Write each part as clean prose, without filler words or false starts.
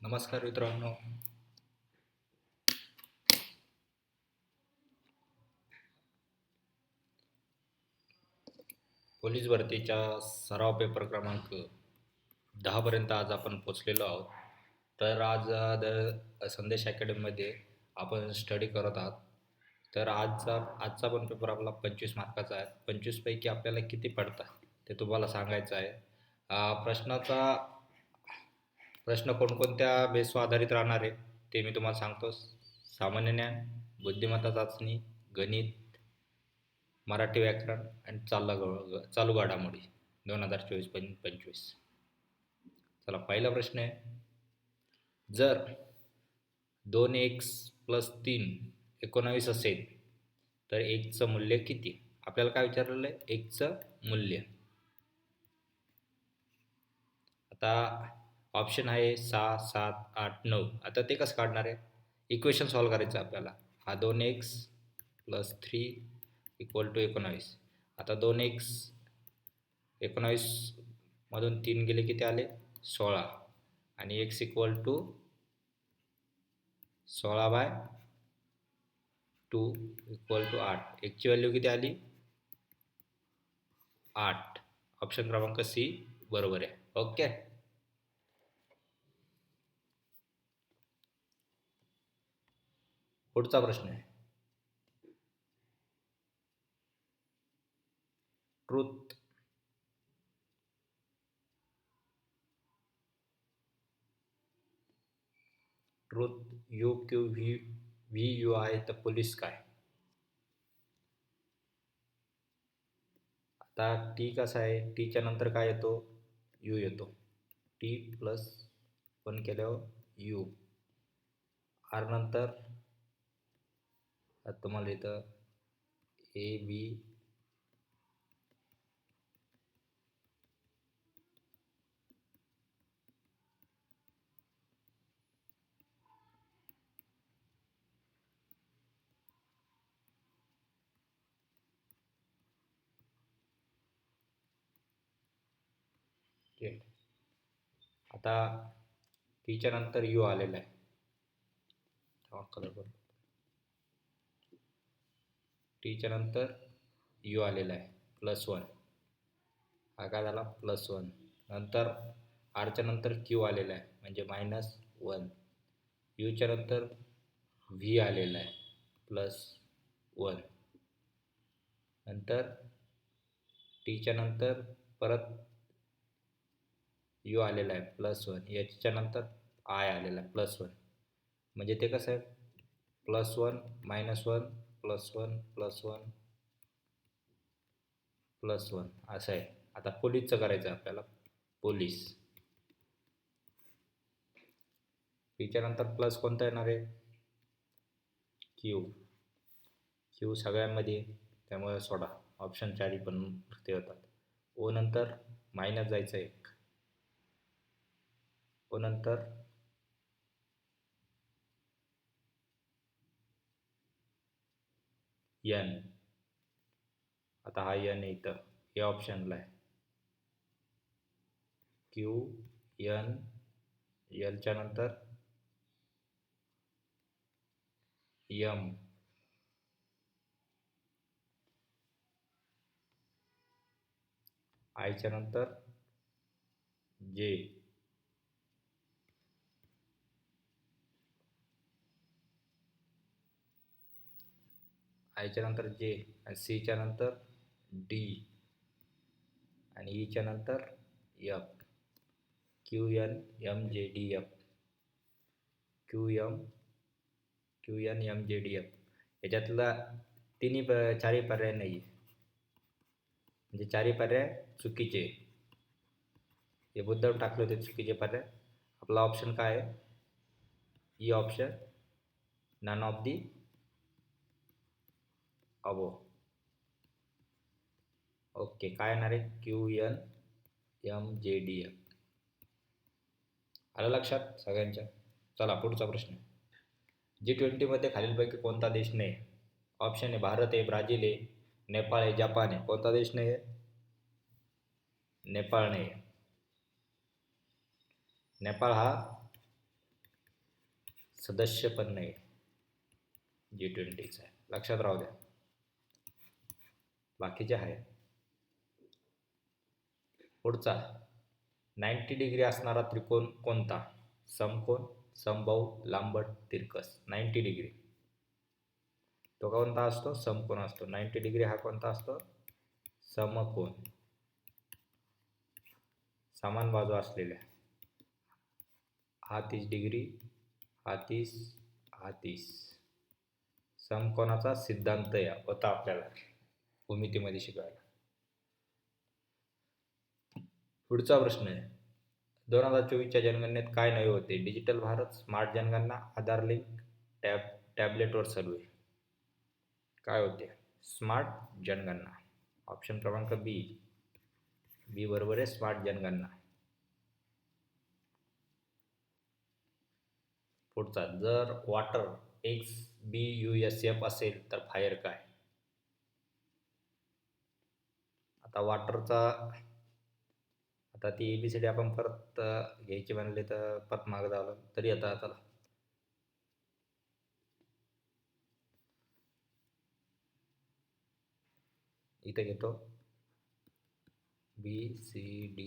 नमस्कार मित्रांनो. पोलीस भरतीच्या सराव पेपर क्रमांक 10 पर्यंत आज आपण पोचलेलो आहोत. तर आज संदेश अकॅडमीमध्ये आपण स्टडी करत आहात. तर आजचा पण पेपर आपला 25 मार्काचा आहे. 25 पैकी आपल्याला किती पडतात ते तुम्हाला सांगायचं आहे. प्रश्नाचा प्रश्न कोणकोणत्या बेसवर आधारित राहणार आहे ते मी तुम्हाला सांगतो. सामान्य ज्ञान, बुद्धिमत्ता चाचणी, गणित, मराठी व्याकरण आणि चालू घडामोडी 2024-25. चला, पहिला प्रश्न आहे. जर 2x+3 19 असेल तर एकचं मूल्य किती? आपल्याला काय विचारलेलं आहे? एकचं मूल्य. आता ऑप्शन आहे 6, 7, 8, 9. आता ते कसं काढणार आहे? इक्वेशन सॉल्व करायचं आपल्याला. हा 2x+3 = 19. आता 2x 19 मधून 3 गेले किती आले? 16. आणि x = 16/2 = 8. x ची व्हॅल्यू किती आली? 8. ऑप्शन क्रमांक सी बरोबर आहे. ओके. पुढचा प्रश्न आहे. ट्रुथ UQVI तर पोलीस काय? आता टी कसा आहे? टीच्या नंतर काय येतो? यू येतो. T+1 केल्यावर यू. आर नंतर तुम्हाला इथं AB आता टीच्या नंतर यू आलेला आहे. टीच्या नंतर यू आलेला आहे +1. हा काय झाला? +1. नंतर आरच्या नंतर क्यू आलेला आहे म्हणजे -1. यूच्या नंतर व्ही आलेला आहे +1. नंतर टीच्या नंतर परत यू आलेला आहे +1. याच्या नंतर आय आलेला आहे +1. म्हणजे ते कसं आहे? +1 -1 +1 +1 +1 असं आहे. आता पोलीसचं करायचं आहे आपल्याला. पोलीस टीच्या नंतर प्लस कोणता येणार आहे? क्यू सगळ्यांमध्ये, त्यामुळे सोडा. ऑप्शन 4 पण ते होतात. ओ नंतर मायनस जायचं एक. ओ नंतर एन. आता हा एन इथं या ऑप्शनला आहे. Q N. एलच्या नंतर एम. आयच्या नंतर जे. आयच्या नंतर जे आणि सीच्या नंतर डी आणि ईच्या नंतर एफ. QNMJDF. QNMJDF याच्यातला चारही पर्याय नाही आहे, म्हणजे चारही पर्याय चुकीचे. हे मुद्दाम टाकले होते चुकीचे पर्याय. आपला ऑप्शन काय आहे? E option, none of the above. Okay. काय येणार आहे? QNMJDF. आलं लक्षात सगळ्यांच्या? चला, पुढचा प्रश्न. G20मध्ये खालीलपैकी कोणता देश नाही? ऑप्शन आहे भारत आहे, ब्राझील आहे, नेपाळ आहे, जपान आहे. कोणता देश नाही आहे? नेपाळ नाही आहे. नेपाळ हा सदस्य पण नाही G20चा, लक्षात राहू द्या. बाकीचे आहे. पुढचा 90 डिग्री असणारा त्रिकोण कोणता? समकोन, समबाहू, लांबट, तिरकस. 90 डिग्री तो कोणता असतो? समकोन असतो. 90 डिग्री हा कोणता असतो? समकोन, समान बाजू असलेल्या. हा 30 डिग्री, हा 30, हा 30. समकोनाचा सिद्धांत होता आपल्याला भूमितीमध्ये शिकवायला. पुढचा प्रश्न आहे 2024च्या जनगणनेत काय नवे होते? डिजिटल भारत, स्मार्ट जनगणना, आधार लिंक, टॅबलेटवर सर्वे. काय होते? स्मार्ट जनगणना. ऑप्शन क्रमांक बी बरोबर आहे, स्मार्ट जनगणना. पुढचा जर वॉटर XBUSF असेल तर फायर काय? आता वॉटरचा आता ती ABCD आपण परत घ्यायची म्हणले तर परत मागं जावं लागेल तरी आता चला. इथे घेतो BCD,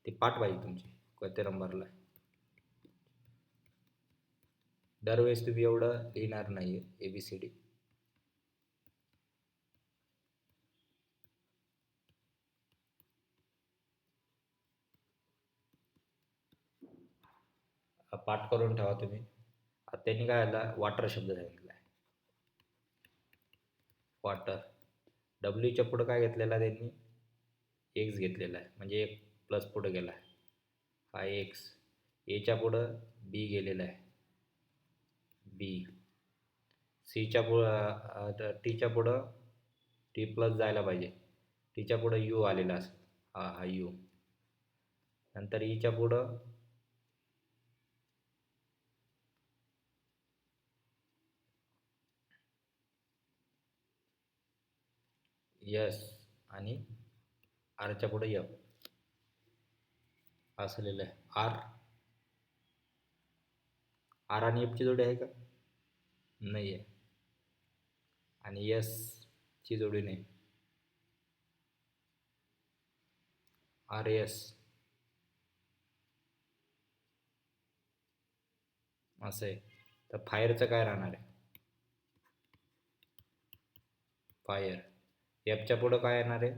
ते पाठ पाहिजे तुमची कोणत्या नंबरला. दरवेळेस तुम्ही एवढं लिहिणार नाही ABCD. पाठ करून ठेवा तुम्ही. त्यांनी काय आला वॉटर शब्द सांगितला आहे. वॉटर, डब्ल्यूच्या पुढं काय घेतलेला त्यांनी? एक्स घेतलेला आहे, म्हणजे एक प्लस पुढं गेला आहे हा एक्स. एच्या पुढं बी गेलेला आहे बी. सीच्या पुढं टीच्या पुढं टी प्लस जायला पाहिजे, टीच्या पुढं यू आलेला असेल, हा यू. नंतर ईच्या पुढं यस आणि आरच्या पुढे एफ असलेलं आहे. आर आणि एफची जोडी आहे का? नाही आहे. आणि एस ची जोडी नाही. RS असं आहे. तर फायरचं काय राहणार आहे? फायर. एफच्या पुढं काय येणार आहे?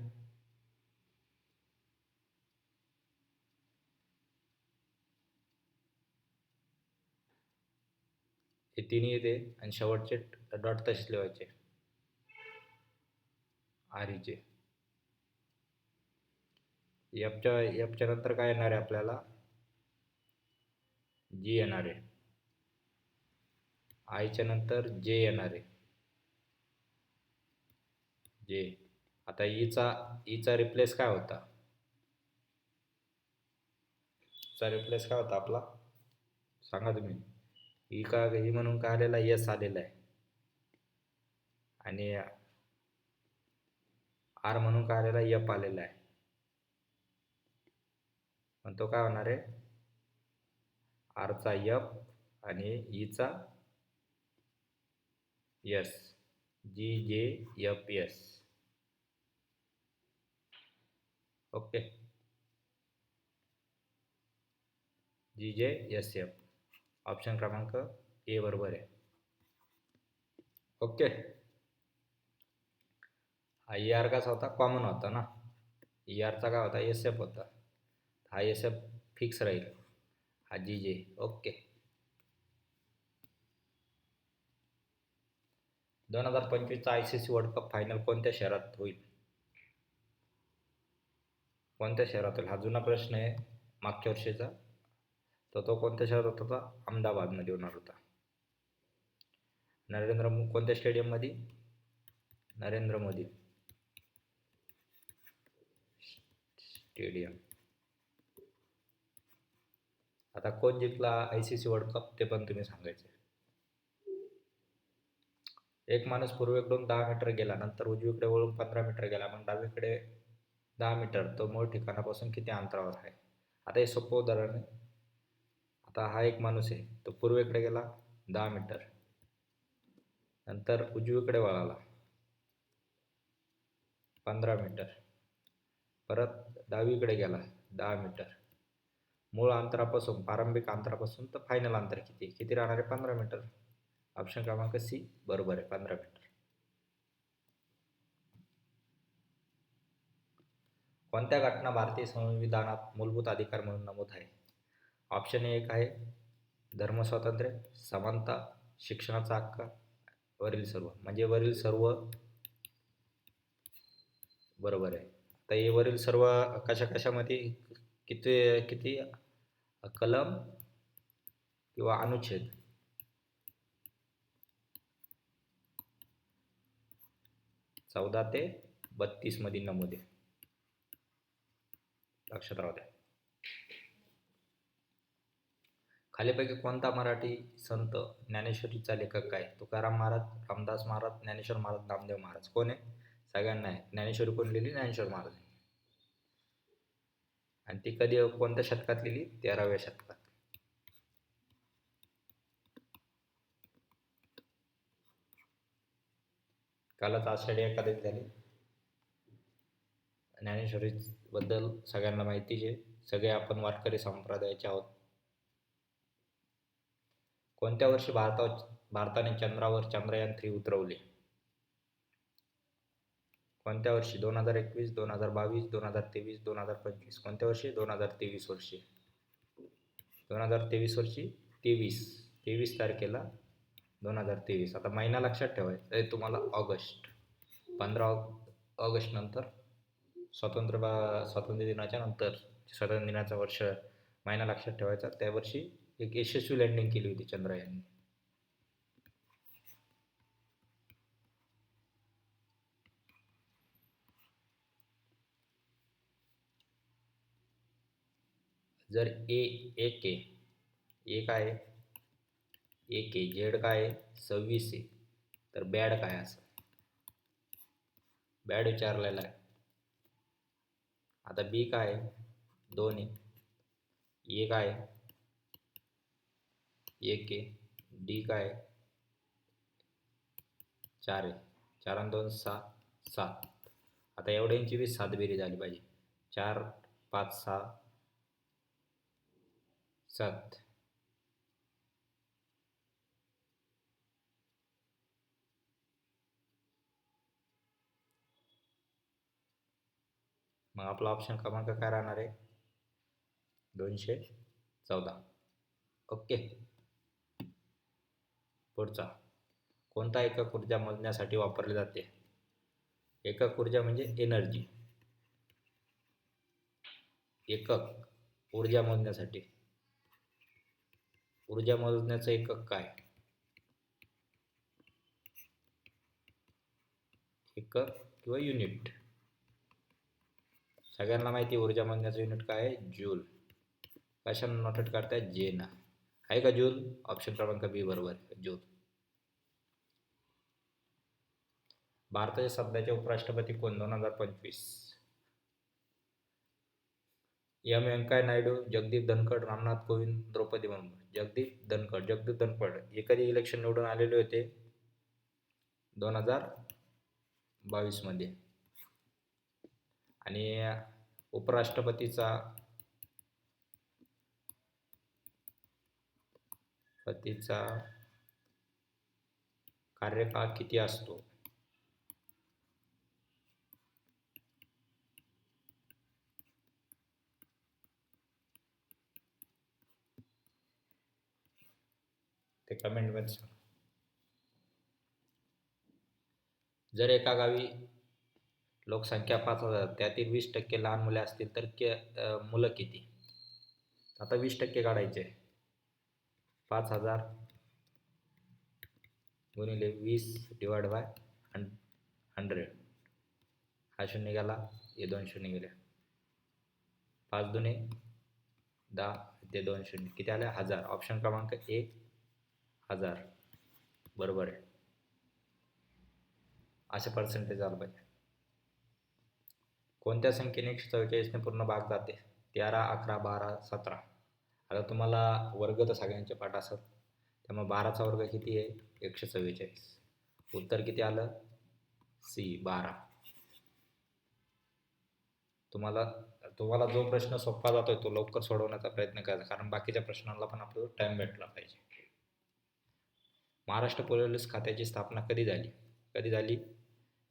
हे तिन्ही येते आणि शेवटचे डॉट तसेच लिहायचे आरीचे. एफच्या नंतर काय येणार आहे आपल्याला? जी येणार आहे. आयच्या नंतर जे येणार आहे. जे. आता ईचा रिप्लेस काय होता? रिप्लेस काय होता आपला? सांगा तुम्ही. ई म्हणून काय आलेला? यस आलेला आहे. आणि आर म्हणून काय आलेला? एफ आलेला आहे. पण तो काय होणार आहे? आरचा एफ आणि Icha yes. GJFS. Okay. GJSF. Option क्रमांक ए बरोबर आहे. ओके. हा ER कसा होता? कॉमन होता ना. ERचा काय होता? SF होता. हा SF फिक्स राहील, हा GJ. ओके. 2025चा ICC वर्ल्ड कप फायनल कोणत्या शहरात होईल? कोणत्या शहरात होईल? हा जुना प्रश्न आहे मागच्या वर्षीचा. तर तो कोणत्या शहरात होता? अहमदाबादमध्ये होणार होता. कोणत्या स्टेडियममध्ये? नरेंद्र मोदी स्टेडियम. आता कोण जिंकला ICC वर्ल्ड कप ते पण तुम्ही सांगायचे. एक माणूस पूर्वेकडून 10 मीटर गेला, नंतर उजवीकडे वळून 15 मीटर गेला, मग डावीकडे 10 मीटर. तो मूळ ठिकाणापासून किती अंतरावर आहे? आता हे सोपं उदाहरण आहे. आता हा एक माणूस आहे, तो पूर्वेकडे गेला 10 मीटर. नंतर उजवीकडे वळाला 15 मीटर. परत डावीकडे गेला 10 मीटर. मूळ अंतरापासून प्रारंभिक अंतरापासून तर फायनल अंतर किती राहणार आहे? 15 मीटर. ऑप्शन क्रमांक सी बरोबर आहे, 15 मीटर. कोणत्या घटना भारतीय संविधानात मूलभूत अधिकार म्हणून नमूद आहे? ऑप्शन एक आहे धर्मस्वातंत्र्य, समानता, शिक्षणाचा हक्क, वरील सर्व. म्हणजे वरील सर्व बरोबर आहे. तर हे वरील सर्व कशामध्ये किती किती कलम किंवा अनुच्छेद? 14 ते 32 मध्ये नमूद आहे, लक्षात राहू द्या. खालीपैकी कोणता मराठी संत ज्ञानेश्वरीचा लेखक आहे? तुकाराम महाराज, रामदास महाराज, ज्ञानेश्वर महाराज, नामदेव महाराज. कोण आहे? सगळ्यांना आहे. ज्ञानेश्वरी कोण लिहिली? ज्ञानेश्वर महाराज. आणि ती कधी कोणत्या शतकात लिहिली? 13व्या शतकात. कालच आषाढी एकादशी झाली. ज्ञानेश्वरी बद्दल सगळ्यांना माहितीच आहे. सगळे आपण वारकरी संप्रदायाचे आहोत. कोणत्या वर्षी भारताने चंद्रावर चंद्रयान 3 उतरवले? कोणत्या वर्षी? 2021, 2022, 2023, 2025. कोणत्या वर्षी? 2023 वर्षी. 2023 वर्षी 23 तारखेला 2023. आता महिना लक्षात ठेवायचा आहे तुम्हाला, ऑगस्ट. 15 ऑगस्ट नंतर स्वातंत्र्य दिनाच्या नंतर, स्वातंत्र्य दिनाचा वर्ष महिना लक्षात ठेवायचा. त्या वर्षी एक यशस्वी लँडिंग केली होती चंद्रयानने. जर एक काय आहे? एक आहे. झेड काय आहे? 26 आहे. तर बॅड काय असं? बॅड विचारलेला आहे. आता बी काय आहे? 2 आहे. ए काय आहे? 1 आहे. डी काय आहे? 4 आहे. 4 आणि 2 6, 7. आता एवढ्यांची बी 7 बेरीज झाली पाहिजे. 4, 5, 6, 7. मग आपला ऑप्शन क्रमांक काय राहणार आहे? 214. ओके. पुढचा. कोणता एकक ऊर्जा मोजण्यासाठी वापरले जाते? एकक ऊर्जा म्हणजे एनर्जी. एकक ऊर्जा मोजण्यासाठी. ऊर्जा मोजण्याचं एकक काय? एकक किंवा युनिट. सगळ्यांना माहिती ऊर्जा मोजण्याचं युनिट काय आहे? जूल. कशाने नोटेट करताय? जे ना. आहे का जूल? ऑप्शन क्रमांक बी बरोबर आहे, जूल. भारताचे सध्याचे उपराष्ट्रपती कोण? 2025. एम व्यंकय्या नायडू, जगदीप धनखड, रामनाथ कोविंद, द्रौपदी मुर्मू. जगदीप धनखड हे कधी इलेक्शन निवडून आलेले होते? 2022 मध्ये. आणि उपराष्ट्रपतीचा कार्यकाळ किती असतो? ते कमेंटमध्ये सांगा. जर एका गावी लोकसंख्या 5,000, त्यातील 20% लहान मुले असतील तर मुलं किती? आता 20% काढायचे. 5,000 गुणिले 20 डिवाइड बाय 100. हा शून्य गेला, हे 2 शून्य गेले. 5 दुने 10, ते 2 शून्य. किती आले? 1000. ऑप्शन क्रमांक 1 1000 बरोबर आहे. असे पर्सेंटेज आलं पाहिजे. कोणत्या संख्येने 144ने पूर्ण भाग जाते? 13, 11, 12, 17. आता तुम्हाला वर्ग तर सगळ्यांचे पाठ असत, त्यामुळे 12चा वर्ग किती आहे? 144. उत्तर किती आलं? सी 12. तुम्हाला तुम्हाला जो प्रश्न सोपा जातोय तो लवकर सोडवण्याचा प्रयत्न करा, कारण बाकीच्या प्रश्नांना पण आपल्याला टाइम भेटला पाहिजे. महाराष्ट्र पोलीस खात्याची स्थापना कधी झाली? कधी झाली?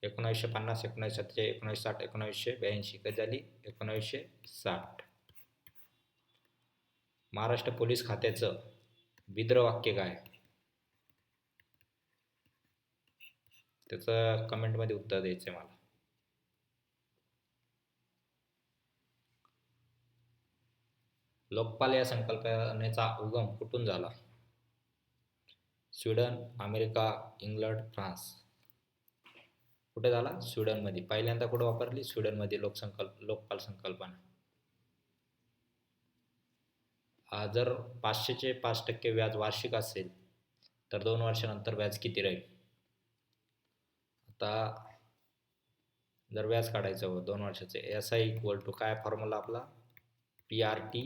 1950, 1947, 1960, 1982. कधी झाली? 1960. महाराष्ट्र पोलीस खात्याचं विद्र वाक्य काय? त्याचं कमेंटमध्ये उत्तर द्यायचं आहे मला. लोकपाल या संकल्पनेचा उगम कुठून झाला? Sweden, America, England, France. कुठे झाला? स्वीडनमध्ये. पहिल्यांदा कुठे वापरली? स्वीडनमध्ये लोकपाल संकल्पना. जर 500चे 5% व्याज वार्षिक असेल तर 2 वर्षानंतर व्याज किती राहील? आता जर व्याज काढायचं 2 वर्षाचे, SI इक्वल टू काय फॉर्म्युला आपला? PRT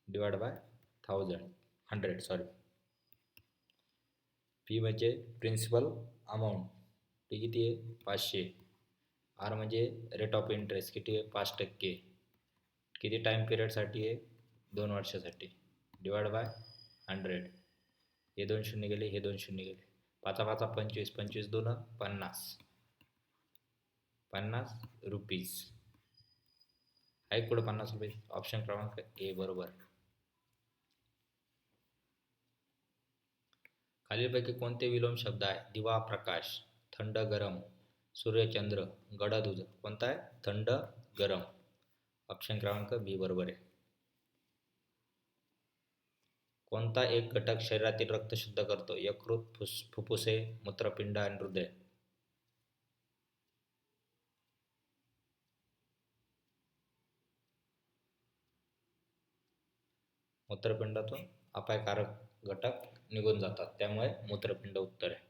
divide by 100 sorry. P म्हणजे प्रिन्सिपल अमाऊंट, टी किती आहे? 500. R म्हणजे रेट ऑफ इंटरेस्ट किती आहे? 5%. किती टाईम पिरियडसाठी आहे? 2 वर्षासाठी. Divide by 100. हे 2 शून्य गेले, हे 2 शून्य गेले. 5 5 25, 25 2 50. 50 रुपीज. आहे कुठं 50 रुपये? ऑप्शन क्रमांक ए बरोबर. खालीलपैकी कोणते विलोम शब्द आहे? दिवा प्रकाश, थंड गरम, सूर्य चंद्र, गडद. कोणता आहे? थंड गरम. ऑप्शन क्रमांक बी बरोबर आहे. कोणता एक घटक शरीरातील रक्त शुद्ध करतो? यकृत, फुफ्फुसे, मूत्रपिंड आणि हृदय. मूत्रपिंडातून अपायकारक घटक निघून जातात, त्यामुळे मूत्रपिंड उत्तर आहे.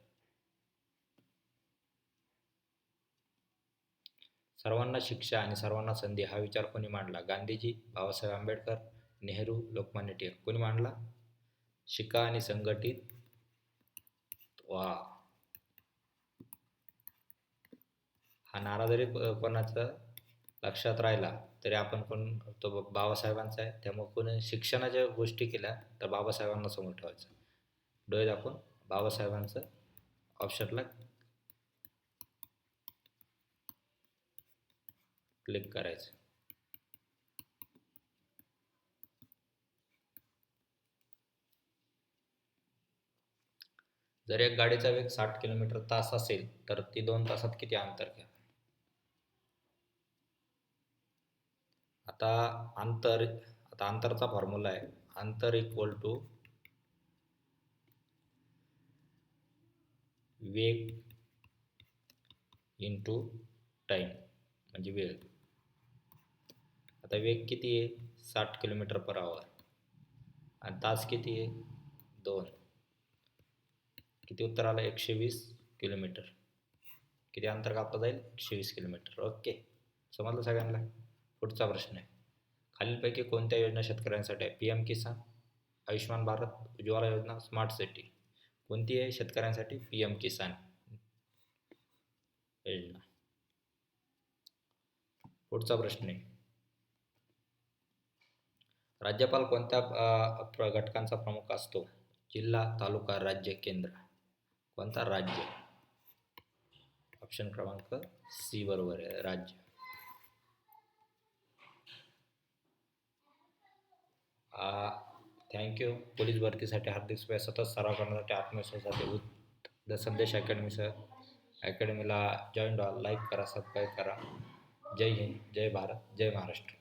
सर्वांना शिक्षा आणि सर्वांना संधी हा विचार कोणी मांडला? गांधीजी, बाबासाहेब आंबेडकर, नेहरू, लोकमान्य टिळक. कोणी मांडला? शिका आणि संघटित व्हा. हा नारा जरी कोणाचा लक्षात राहिला तरी आपण कोण तो बाबासाहेबांचा आहे, त्यामुळे कोणी शिक्षणाच्या गोष्टी केल्या तर बाबासाहेबांना समोर ठेवायचं. डोळे दाखवून बाबासाहेबांचं ऑप्शनला क्लिक करायचं. जर एक गाडीचा वेग 60 किलोमीटर तास असेल तर ती 2 तासात किती अंतर घ्या? आता अंतरचा फॉर्म्युला आहे, अंतर इक्वल टू वेग इंटू टाइम म्हणजे वेळ. आता वेग किती आहे? 60 किलोमीटर पर आवर. आणि तास किती आहे? 2. किती उत्तर आलं? 120 किलोमीटर. किती अंतर कापलं जाईल? 120 किलोमीटर. ओके, समजलं सगळ्यांना? पुढचा प्रश्न आहे, खालीलपैकी कोणत्या योजना शेतकऱ्यांसाठी आहे? PM किसान, आयुष्यमान भारत, उज्ज्वला योजना, स्मार्ट सिटी. कोणती आहे शेतकऱ्यांसाठी? PM किसान योजना. पुढचा प्रश्न आहे, राज्यपाल कोणत्या घटकांचा प्रमुख असतो? जिल्हा, तालुका, राज्य, केंद्र. कोणता? राज्य. ऑप्शन क्रमांक सी बरोबर आहे, राज्य. थँक्यू. पोलीस भरतीसाठी हार्दिक शुभेच्छा. सतत सराव करण्यासाठी, आत्मविश्वासासाठी संदेश अकॅडमीला जॉईन व्हा. लाईक करा, सबस्क्राईब करा. जय हिंद, जय भारत, जय महाराष्ट्र.